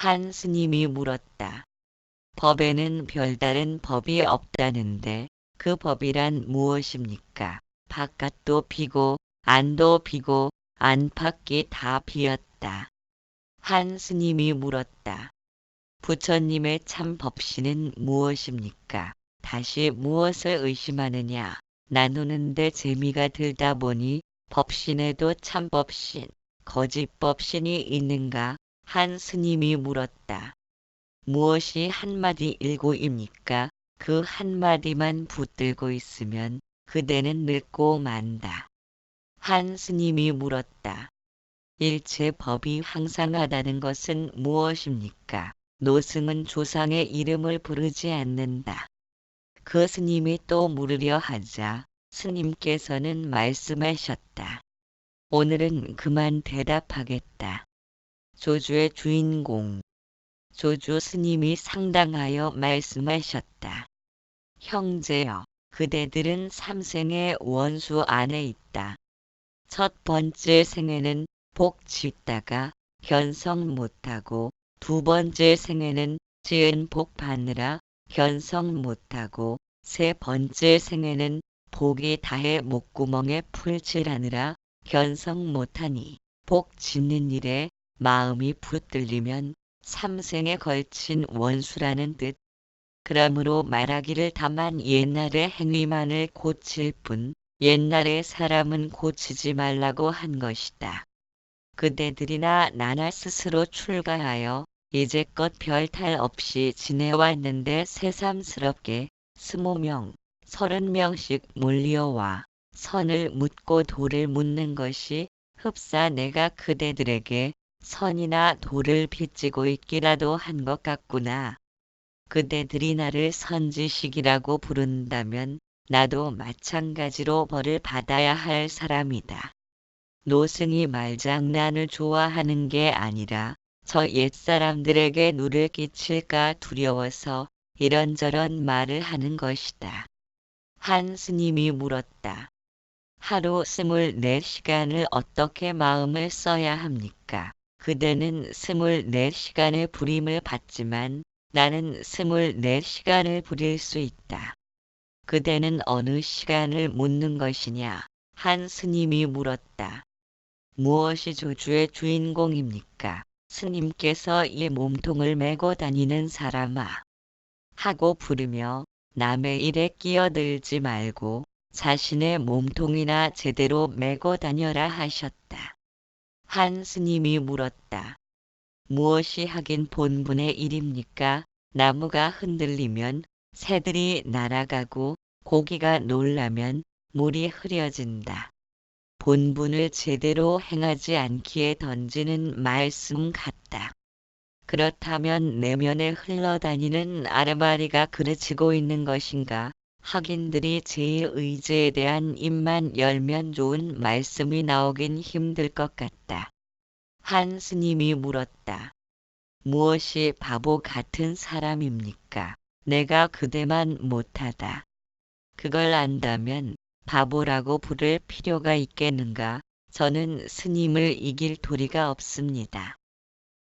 한 스님이 물었다. 법에는 별다른 법이 없다는데 그 법이란 무엇입니까? 바깥도 비고 안도 비고 안팎이 다 비었다. 한 스님이 물었다. 부처님의 참 법신은 무엇입니까? 다시 무엇을 의심하느냐? 나누는데 재미가 들다 보니 법신에도 참 법신, 거짓 법신이 있는가? 한 스님이 물었다. 무엇이 한마디 일고입니까? 그 한마디만 붙들고 있으면 그대는 늙고 만다. 한 스님이 물었다. 일체 법이 항상하다는 것은 무엇입니까? 노승은 조상의 이름을 부르지 않는다. 그 스님이 또 물으려 하자 스님께서는 말씀하셨다. 오늘은 그만 대답하겠다. 조주의 주인공. 조주 스님이 상당하여 말씀하셨다. 형제여, 그대들은 삼생의 원수 안에 있다. 첫 번째 생에는 복 짓다가 견성 못하고 두 번째 생에는 지은 복 받느라 견성 못하고 세 번째 생에는 복이 다해 목구멍에 풀칠하느라 견성 못하니 복 짓는 일에 마음이 붙들리면 삼생에 걸친 원수라는 뜻. 그러므로 말하기를 다만 옛날의 행위만을 고칠 뿐 옛날의 사람은 고치지 말라고 한 것이다. 그대들이나 나나 스스로 출가하여 이제껏 별 탈 없이 지내왔는데 새삼스럽게 20명, 30명씩 몰려와 선을 묻고 도를 묻는 것이 흡사 내가 그대들에게 선이나 도를 빚지고 있기라도 한 것 같구나. 그대들이 나를 선지식이라고 부른다면 나도 마찬가지로 벌을 받아야 할 사람이다. 노승이 말장난을 좋아하는 게 아니라 저 옛사람들에게 누를 끼칠까 두려워서 이런저런 말을 하는 것이다. 한 스님이 물었다. 하루 24시간을 어떻게 마음을 써야 합니까? 그대는 24시간의 부림을 받지만 나는 24시간을 부릴 수 있다. 그대는 어느 시간을 묻는 것이냐? 한 스님이 물었다. 무엇이 조주의 주인공입니까? 스님께서 이 몸통을 메고 다니는 사람아. 하고 부르며 남의 일에 끼어들지 말고 자신의 몸통이나 제대로 메고 다녀라 하셨다. 한 스님이 물었다. 무엇이 하긴 본분의 일입니까? 나무가 흔들리면 새들이 날아가고 고기가 놀라면 물이 흐려진다. 본분을 제대로 행하지 않기에 던지는 말씀 같다. 그렇다면 내면에 흘러다니는 아르바리가 그르치고 있는 것인가? 학인들이 제2의제에 대한 입만 열면 좋은 말씀이 나오긴 힘들 것 같다. 한 스님이 물었다. 무엇이 바보 같은 사람입니까? 내가 그대만 못하다. 그걸 안다면 바보라고 부를 필요가 있겠는가? 저는 스님을 이길 도리가 없습니다.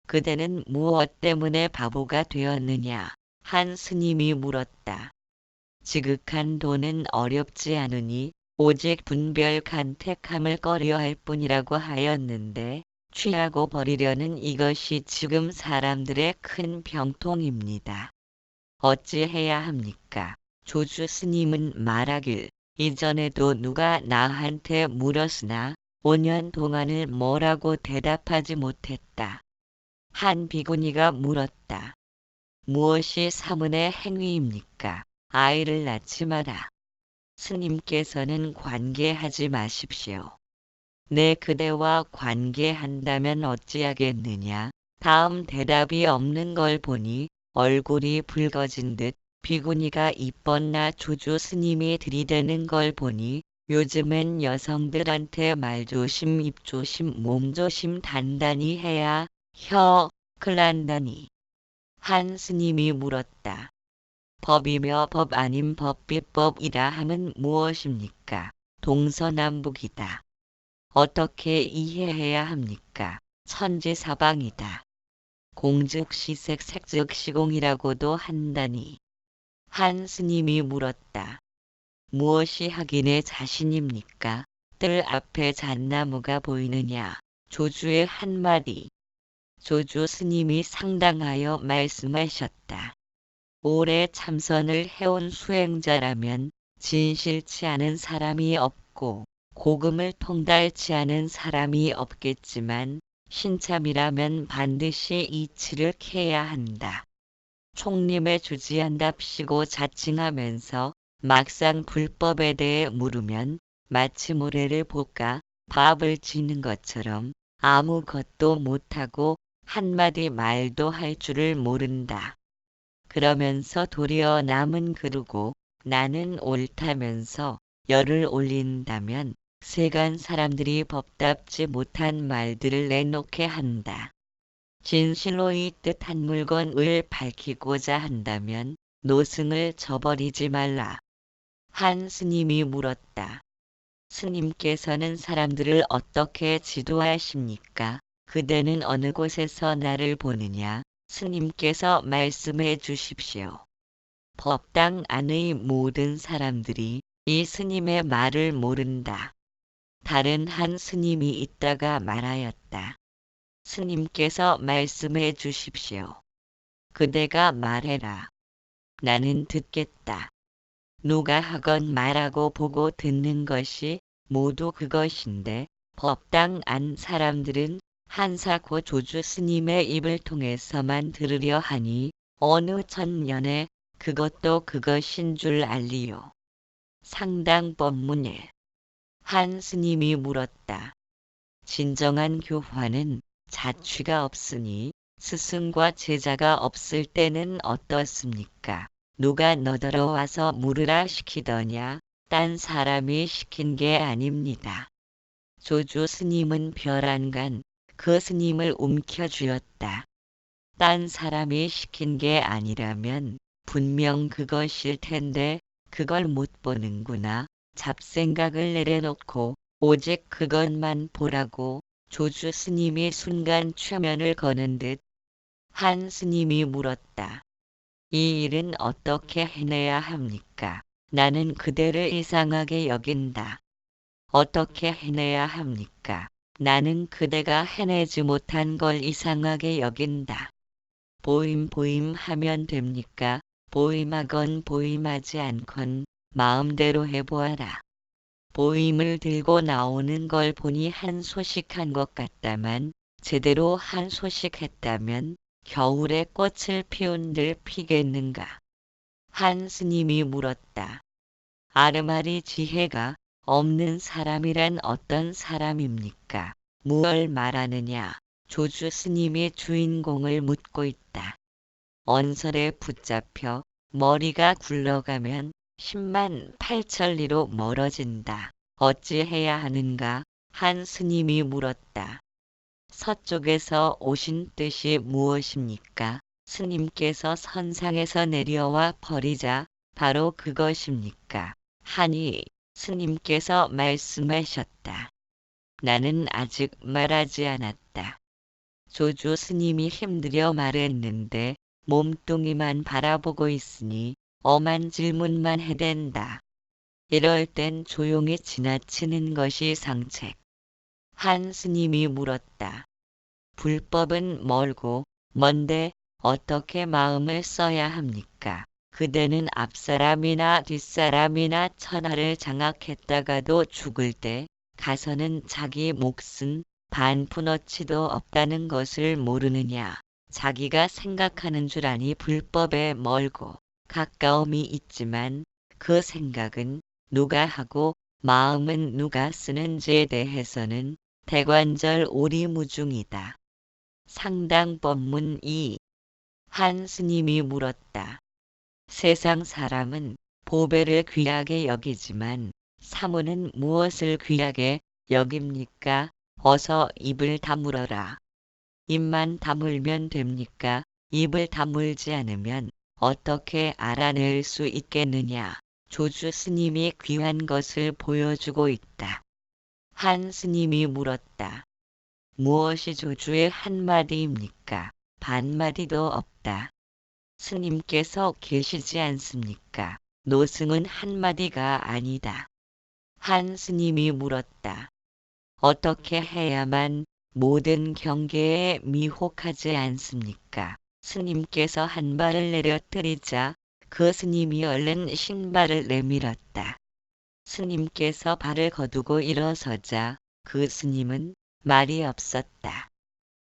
그대는 무엇 때문에 바보가 되었느냐? 한 스님이 물었다. 지극한 도는 어렵지 않으니 오직 분별 간택함을 꺼려할 뿐이라고 하였는데 취하고 버리려는 이것이 지금 사람들의 큰 병통입니다. 어찌해야 합니까? 조주 스님은 말하길 이전에도 누가 나한테 물었으나 5년 동안을 뭐라고 대답하지 못했다. 한 비구니가 물었다. 무엇이 사문의 행위입니까? 아이를 낳지 마라. 스님께서는 관계하지 마십시오. 내 그대와 관계한다면 어찌하겠느냐? 다음 대답이 없는 걸 보니 얼굴이 붉어진 듯 비구니가 이뻤나 조주 스님이 들이대는 걸 보니 요즘엔 여성들한테 말조심 입조심 몸조심 단단히 해야 클난다니. 한 스님이 물었다. 법이며 법 아닌 법비법이라 함은 무엇입니까? 동서남북이다. 어떻게 이해해야 합니까? 천지사방이다. 공즉시색 색즉시공이라고도 한다니. 한 스님이 물었다. 무엇이 학인의 자신입니까? 뜰 앞에 잣나무가 보이느냐? 조주의 한마디. 조주 스님이 상당하여 말씀하셨다. 오래 참선을 해온 수행자라면 진실치 않은 사람이 없고 고금을 통달치 않은 사람이 없겠지만 신참이라면 반드시 이치를 캐야 한다. 총림에 주지한답시고 자칭하면서 막상 불법에 대해 물으면 마치 모래를 볶아 밥을 지는 것처럼 아무것도 못하고 한마디 말도 할 줄을 모른다. 그러면서 도리어 남은 그르고 나는 옳다면서 열을 올린다면 세간 사람들이 법답지 못한 말들을 내놓게 한다. 진실로 이 뜻한 물건을 밝히고자 한다면 노승을 저버리지 말라. 한 스님이 물었다. 스님께서는 사람들을 어떻게 지도하십니까? 그대는 어느 곳에서 나를 보느냐? 스님께서 말씀해 주십시오. 법당 안의 모든 사람들이 이 스님의 말을 모른다. 다른 한 스님이 있다가 말하였다. 스님께서 말씀해 주십시오. 그대가 말해라. 나는 듣겠다. 누가 하건 말하고 보고 듣는 것이 모두 그것인데 법당 안 사람들은 한사코 조주 스님의 입을 통해서만 들으려 하니 어느 천년에 그것도 그것인 줄 알리요. 상당법문에 한 스님이 물었다. 진정한 교화는 자취가 없으니 스승과 제자가 없을 때는 어떻습니까? 누가 너더러 와서 물으라 시키더냐? 딴 사람이 시킨 게 아닙니다. 조주 스님은 별안간 그 스님을 움켜쥐었다. 딴 사람이 시킨 게 아니라면 분명 그것일 텐데 그걸 못 보는구나. 잡생각을 내려놓고 오직 그것만 보라고 조주 스님이 순간 최면을 거는 듯 한 스님이 물었다. 이 일은 어떻게 해내야 합니까? 나는 그대를 이상하게 여긴다. 어떻게 해내야 합니까? 나는 그대가 해내지 못한 걸 이상하게 여긴다. 보임 하면 됩니까? 보임하건 보임하지 않건 마음대로 해보아라. 보임을 들고 나오는 걸 보니 한소식한 것 같다만 제대로 한소식했다면 겨울에 꽃을 피운들 피겠는가? 한 스님이 물었다. 아르마리 지혜가 없는 사람이란 어떤 사람입니까? 무얼 말하느냐? 조주 스님이 주인공을 묻고 있다. 언설에 붙잡혀 머리가 굴러가면 10만 8천리로 멀어진다. 어찌해야 하는가? 한 스님이 물었다. 서쪽에서 오신 뜻이 무엇입니까? 스님께서 선상에서 내려와 버리자 바로 그것입니까? 하니 스님께서 말씀하셨다. 나는 아직 말하지 않았다. 조주 스님이 힘들여 말했는데 몸뚱이만 바라보고 있으니 엄한 질문만 해댄다. 이럴 땐 조용히 지나치는 것이 상책. 한 스님이 물었다. 불법은 멀고 먼데 어떻게 마음을 써야 합니까? 그대는 앞사람이나 뒷사람이나 천하를 장악했다가도 죽을 때 가서는 자기 몫은 반푼어치도 없다는 것을 모르느냐. 자기가 생각하는 줄 아니 불법에 멀고 가까움이 있지만 그 생각은 누가 하고 마음은 누가 쓰는지에 대해서는 대관절 오리무중이다. 상당법문 2. 한 스님이 물었다. 세상 사람은 보배를 귀하게 여기지만 사모는 무엇을 귀하게 여깁니까? 어서 입을 다물어라. 입만 다물면 됩니까? 입을 다물지 않으면 어떻게 알아낼 수 있겠느냐? 조주 스님이 귀한 것을 보여주고 있다. 한 스님이 물었다. 무엇이 조주의 한마디입니까? 반마디도 없다. 스님께서 계시지 않습니까? 노승은 한마디가 아니다. 한 스님이 물었다. 어떻게 해야만 모든 경계에 미혹하지 않습니까? 스님께서 한 발을 내려뜨리자 그 스님이 얼른 신발을 내밀었다. 스님께서 발을 거두고 일어서자 그 스님은 말이 없었다.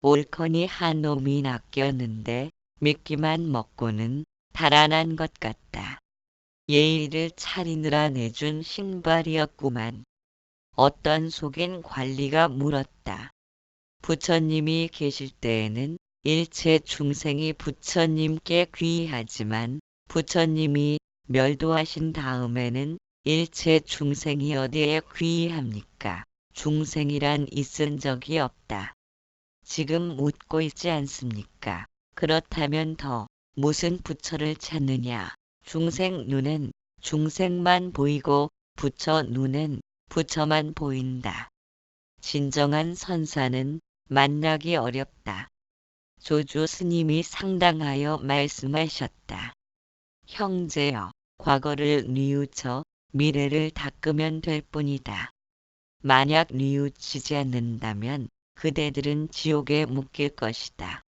옳거니 한 놈이 낚였는데 미끼만 먹고는 달아난 것 같다. 예의를 차리느라 내준 신발이었구만. 어떤 속인 관리가 물었다. 부처님이 계실 때에는 일체 중생이 부처님께 귀하지만 부처님이 멸도하신 다음에는 일체 중생이 어디에 귀합니까? 중생이란 있은 적이 없다. 지금 묻고 있지 않습니까? 그렇다면 더 무슨 부처를 찾느냐? 중생 눈엔 중생만 보이고 부처 눈엔 부처만 보인다. 진정한 선사는 만나기 어렵다. 조조 스님이 상당하여 말씀하셨다. 형제여, 과거를 뉘우쳐 미래를 닦으면 될 뿐이다. 만약 뉘우치지 않는다면 그대들은 지옥에 묶일 것이다.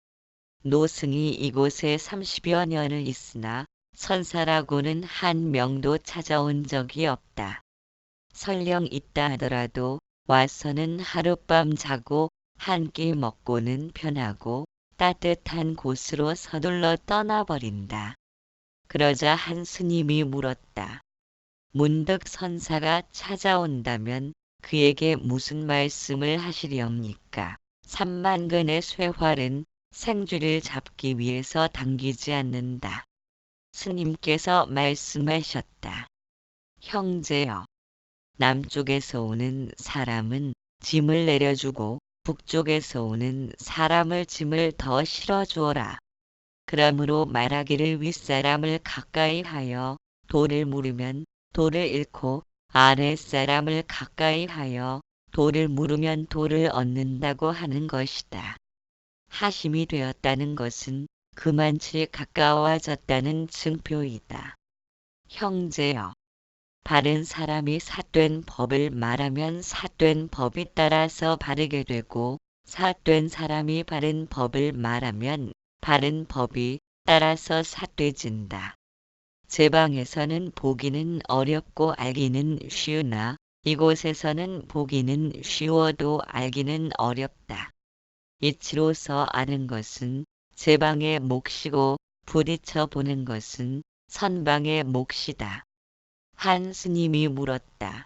노승이 이곳에 30여 년을 있으나 선사라고는 한 명도 찾아온 적이 없다. 설령 있다 하더라도 와서는 하룻밤 자고 한 끼 먹고는 편하고 따뜻한 곳으로 서둘러 떠나버린다. 그러자 한 스님이 물었다. 문득 선사가 찾아온다면 그에게 무슨 말씀을 하시렵니까? 3만근의 쇠활은 생쥐를 잡기 위해서 당기지 않는다. 스님께서 말씀하셨다. 형제여, 남쪽에서 오는 사람은 짐을 내려주고 북쪽에서 오는 사람을 짐을 더 실어주어라. 그러므로 말하기를 윗사람을 가까이 하여 돌을 물으면 돌을 잃고 아랫사람을 가까이 하여 돌을 물으면 돌을 얻는다고 하는 것이다. 하심이 되었다는 것은 그만치 가까워졌다는 증표이다. 형제여, 바른 사람이 삿된 법을 말하면 삿된 법이 따라서 바르게 되고 삿된 사람이 바른 법을 말하면 바른 법이 따라서 삿되진다. 제방에서는 보기는 어렵고 알기는 쉬우나 이곳에서는 보기는 쉬워도 알기는 어렵다. 이치로서 아는 것은 제방의 몫이고 부딪혀 보는 것은 선방의 몫이다. 한 스님이 물었다.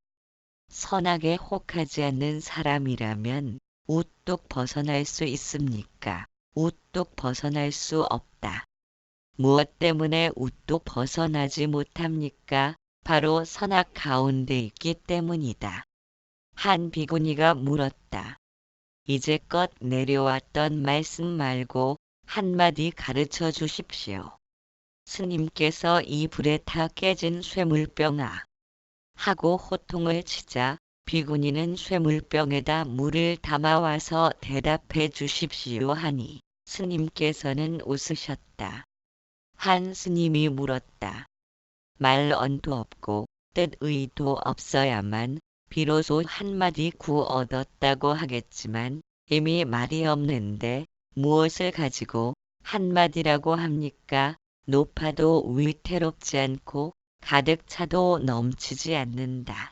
선악에 혹하지 않는 사람이라면 우뚝 벗어날 수 있습니까? 우뚝 벗어날 수 없다. 무엇 때문에 우뚝 벗어나지 못합니까? 바로 선악 가운데 있기 때문이다. 한 비구니가 물었다. 이제껏 내려왔던 말씀 말고 한마디 가르쳐 주십시오. 스님께서 이 불에 타 깨진 쇠물병아 하고 호통을 치자 비구니는 쇠물병에다 물을 담아와서 대답해 주십시오 하니 스님께서는 웃으셨다. 한 스님이 물었다. 말 언도 없고 뜻 의도 없어야만 비로소 한마디 구 얻었다고 하겠지만 이미 말이 없는데 무엇을 가지고 한마디라고 합니까? 높아도 위태롭지 않고 가득 차도 넘치지 않는다.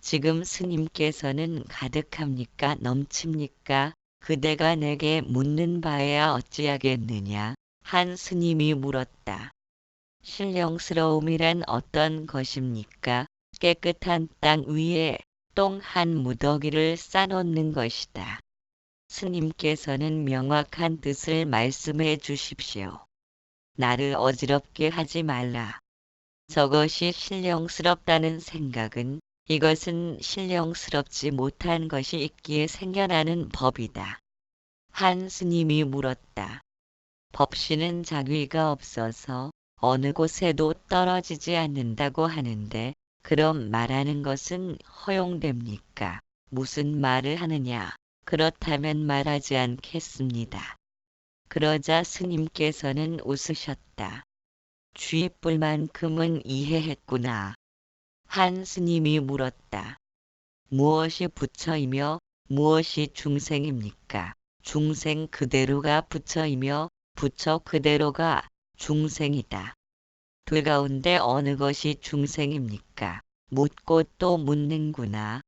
지금 스님께서는 가득합니까? 넘칩니까? 그대가 내게 묻는 바에야 어찌하겠느냐? 한 스님이 물었다. 신령스러움이란 어떤 것입니까? 깨끗한 땅 위에 똥 한 무더기를 싸놓는 것이다. 스님께서는 명확한 뜻을 말씀해 주십시오. 나를 어지럽게 하지 말라. 저것이 신령스럽다는 생각은 이것은 신령스럽지 못한 것이 있기에 생겨나는 법이다. 한 스님이 물었다. 법씨는 자귀가 없어서 어느 곳에도 떨어지지 않는다고 하는데 그럼 말하는 것은 허용됩니까? 무슨 말을 하느냐? 그렇다면 말하지 않겠습니다. 그러자 스님께서는 웃으셨다. 쥐뿔만큼은 이해했구나. 한 스님이 물었다. 무엇이 부처이며 무엇이 중생입니까? 중생 그대로가 부처이며 부처 그대로가 중생이다. 둘 가운데 어느 것이 중생입니까? 묻고 또 묻는구나.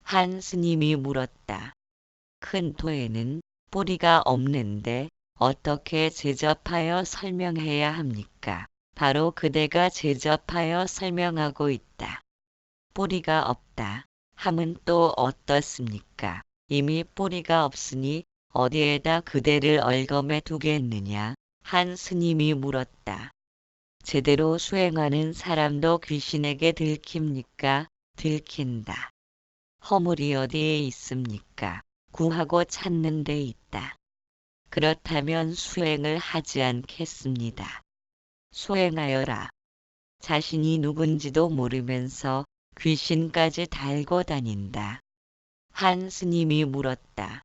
한 스님이 물었다. 큰 토에는 뿌리가 없는데 어떻게 제접하여 설명해야 합니까? 바로 그대가 제접하여 설명하고 있다. 뿌리가 없다 함은 또 어떻습니까? 이미 뿌리가 없으니 어디에다 그대를 얼검해 두겠느냐? 한 스님이 물었다. 제대로 수행하는 사람도 귀신에게 들킵니까? 들킨다. 허물이 어디에 있습니까? 구하고 찾는 데 있다. 그렇다면 수행을 하지 않겠습니다. 수행하여라. 자신이 누군지도 모르면서 귀신까지 달고 다닌다. 한 스님이 물었다.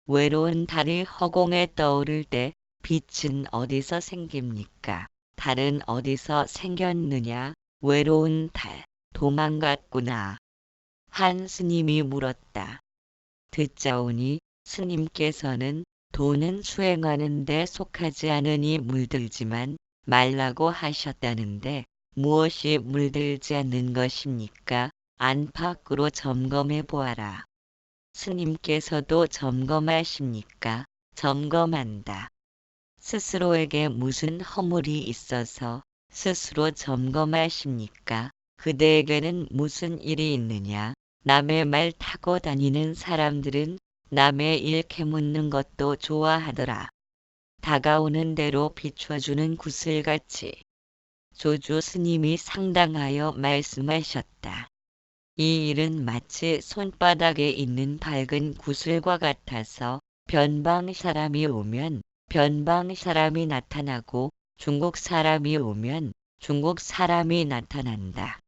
외로운 달이 허공에 떠오를 때 빛은 어디서 생깁니까? 달은 어디서 생겼느냐? 외로운 달, 도망갔구나. 한 스님이 물었다. 듣자오니 스님께서는 도는 수행하는 데 속하지 않으니 물들지만 말라고 하셨다는데 무엇이 물들지 않는 것입니까? 안팎으로 점검해 보아라. 스님께서도 점검하십니까? 점검한다. 스스로에게 무슨 허물이 있어서 스스로 점검하십니까? 그대에게는 무슨 일이 있느냐? 남의 말 타고 다니는 사람들은 남의 일 캐묻는 것도 좋아하더라. 다가오는 대로 비춰주는 구슬같이. 조주 스님이 상당하여 말씀하셨다. 이 일은 마치 손바닥에 있는 밝은 구슬과 같아서 변방 사람이 오면 변방 사람이 나타나고 중국 사람이 오면 중국 사람이 나타난다.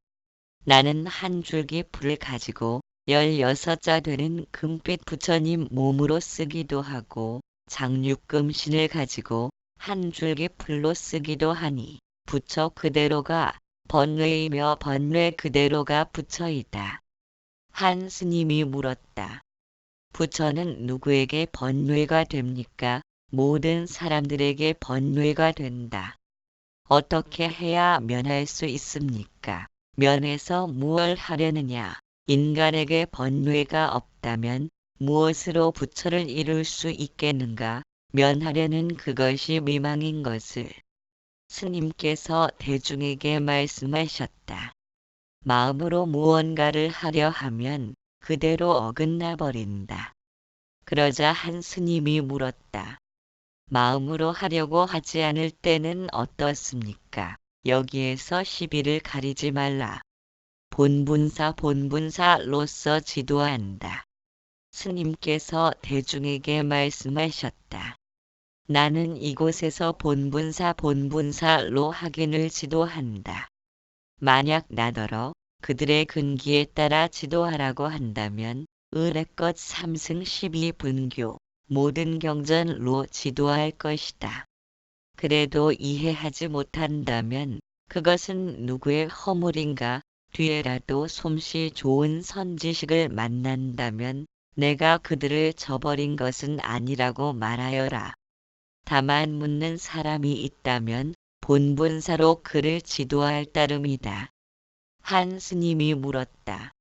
나는 한 줄기 풀을 가지고 16자 되는 금빛 부처님 몸으로 쓰기도 하고 장육금신을 가지고 한 줄기 풀로 쓰기도 하니 부처 그대로가 번뇌이며 번뇌 그대로가 부처이다. 한 스님이 물었다. 부처는 누구에게 번뇌가 됩니까? 모든 사람들에게 번뇌가 된다. 어떻게 해야 면할 수 있습니까? 면해서 무엇을 하려느냐? 인간에게 번뇌가 없다면 무엇으로 부처를 이룰 수 있겠는가? 면하려는 그것이 미망인 것을 스님께서 대중에게 말씀하셨다. 마음으로 무언가를 하려 하면 그대로 어긋나 버린다. 그러자 한 스님이 물었다. 마음으로 하려고 하지 않을 때는 어떻습니까? 여기에서 시비를 가리지 말라. 본분사로서 지도한다. 스님께서 대중에게 말씀하셨다. 나는 이곳에서 본분사로 학인을 지도한다. 만약 나더러 그들의 근기에 따라 지도하라고 한다면 의례껏 3승 12분교 모든 경전로 지도할 것이다. 그래도 이해하지 못한다면 그것은 누구의 허물인가? 뒤에라도 솜씨 좋은 선지식을 만난다면 내가 그들을 저버린 것은 아니라고 말하여라. 다만 묻는 사람이 있다면 본분사로 그를 지도할 따름이다. 한 스님이 물었다.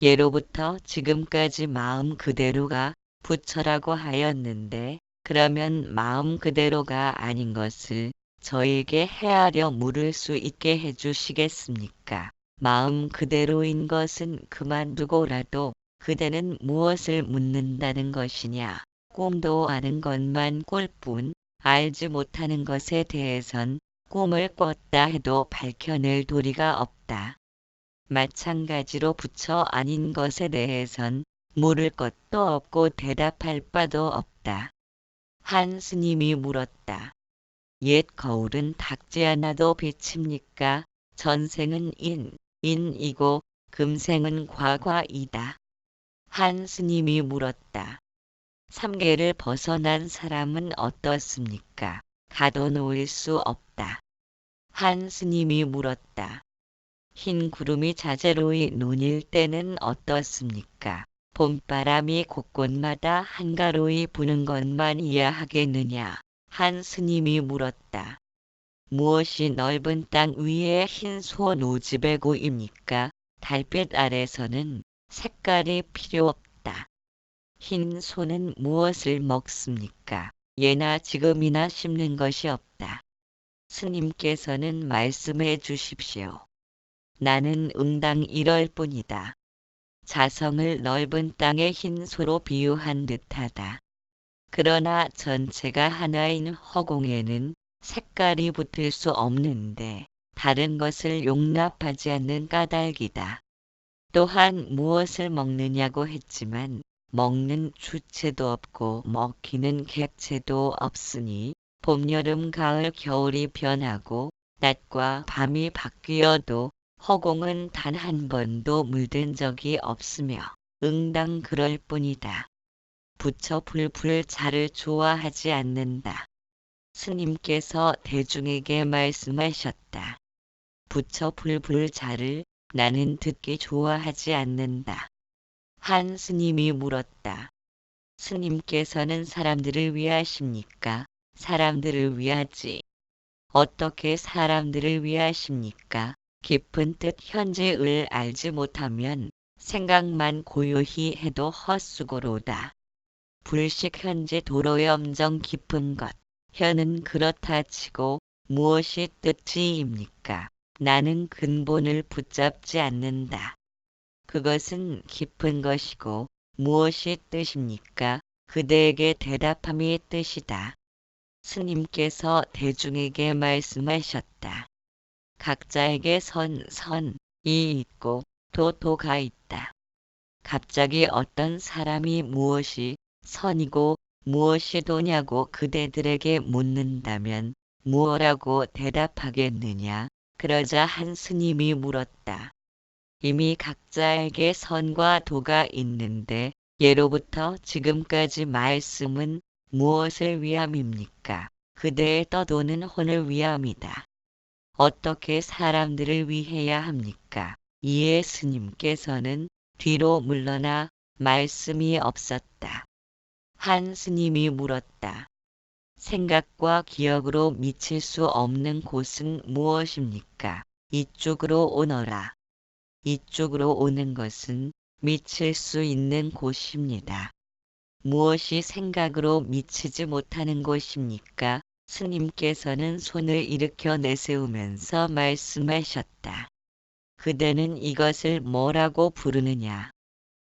예로부터 지금까지 마음 그대로가 부처라고 하였는데 그러면 마음 그대로가 아닌 것을 저에게 헤아려 물을 수 있게 해주시겠습니까? 마음 그대로인 것은 그만두고라도 그대는 무엇을 묻는다는 것이냐? 꿈도 아는 것만 꼴뿐 알지 못하는 것에 대해선 꿈을 꿨다 해도 밝혀낼 도리가 없다. 마찬가지로 부처 아닌 것에 대해선 물을 것도 없고 대답할 바도 없다. 한 스님이 물었다. 옛 거울은 닦지 않아도 비칩니까? 전생은 인이고 금생은 과과이다. 한 스님이 물었다. 삼계를 벗어난 사람은 어떻습니까? 가둬놓을 수 없다. 한 스님이 물었다. 흰 구름이 자재로이 논일 때는 어떻습니까? 봄바람이 곳곳마다 한가로이 부는 것만 이해하겠느냐? 한 스님이 물었다. 무엇이 넓은 땅 위에 흰 소 노지배고입니까? 달빛 아래서는 색깔이 필요 없다. 흰 소는 무엇을 먹습니까? 예나 지금이나 씹는 것이 없다. 스님께서는 말씀해 주십시오. 나는 응당 이럴 뿐이다. 자성을 넓은 땅의 흰 소로 비유한 듯하다. 그러나 전체가 하나인 허공에는 색깔이 붙을 수 없는데 다른 것을 용납하지 않는 까닭이다. 또한 무엇을 먹느냐고 했지만 먹는 주체도 없고 먹히는 객체도 없으니 봄, 여름, 가을, 겨울이 변하고 낮과 밤이 바뀌어도 허공은 단 한 번도 물든 적이 없으며 응당 그럴 뿐이다. 부처 불불 자를 좋아하지 않는다. 스님께서 대중에게 말씀하셨다. 부처 불불 자를 나는 듣기 좋아하지 않는다. 한 스님이 물었다. 스님께서는 사람들을 위하십니까? 사람들을 위하지. 어떻게 사람들을 위하십니까? 깊은 뜻 현재을 알지 못하면 생각만 고요히 해도 헛수고로다. 불식 현재 도로의 엄정 깊은 것. 현은 그렇다 치고 무엇이 뜻이입니까? 나는 근본을 붙잡지 않는다. 그것은 깊은 것이고 무엇이 뜻입니까? 그대에게 대답함이 뜻이다. 스님께서 대중에게 말씀하셨다. 각자에게 선이 있고 도가 있다. 갑자기 어떤 사람이 무엇이 선이고 무엇이 도냐고 그대들에게 묻는다면 무엇라고 대답하겠느냐? 그러자 한 스님이 물었다. 이미 각자에게 선과 도가 있는데 예로부터 지금까지 말씀은 무엇을 위함입니까? 그대의 떠도는 혼을 위함이다. 어떻게 사람들을 위해야 합니까? 이에 스님께서는 뒤로 물러나 말씀이 없었다. 한 스님이 물었다. 생각과 기억으로 미칠 수 없는 곳은 무엇입니까? 이쪽으로 오너라. 이쪽으로 오는 것은 미칠 수 있는 곳입니다. 무엇이 생각으로 미치지 못하는 곳입니까? 스님께서는 손을 일으켜 내세우면서 말씀하셨다. 그대는 이것을 뭐라고 부르느냐?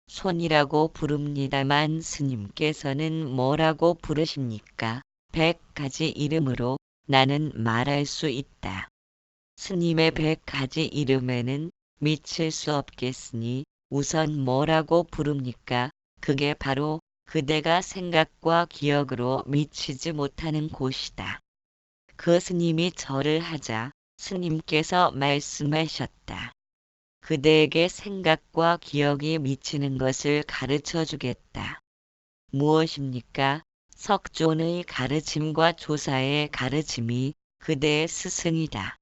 손이라고 부릅니다만 스님께서는 뭐라고 부르십니까? 100가지 이름으로 나는 말할 수 있다. 스님의 100가지 이름에는 미칠 수 없겠으니 우선 뭐라고 부릅니까? 그게 바로 그대가 생각과 기억으로 미치지 못하는 곳이다. 그 스님이 절을 하자 스님께서 말씀하셨다. 그대에게 생각과 기억이 미치는 것을 가르쳐 주겠다. 무엇입니까? 석존의 가르침과 조사의 가르침이 그대의 스승이다.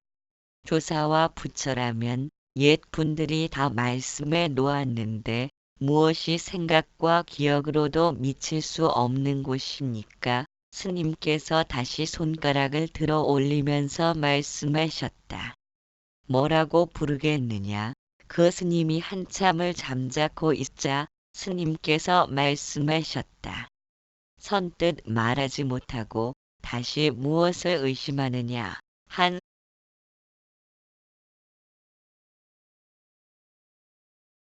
조사와 부처라면 옛 분들이 다 말씀해 놓았는데 무엇이 생각과 기억으로도 미칠 수 없는 곳입니까? 스님께서 다시 손가락을 들어 올리면서 말씀하셨다. 뭐라고 부르겠느냐? 그 스님이 한참을 잠자코 있자 스님께서 말씀하셨다. 선뜻 말하지 못하고 다시 무엇을 의심하느냐? 한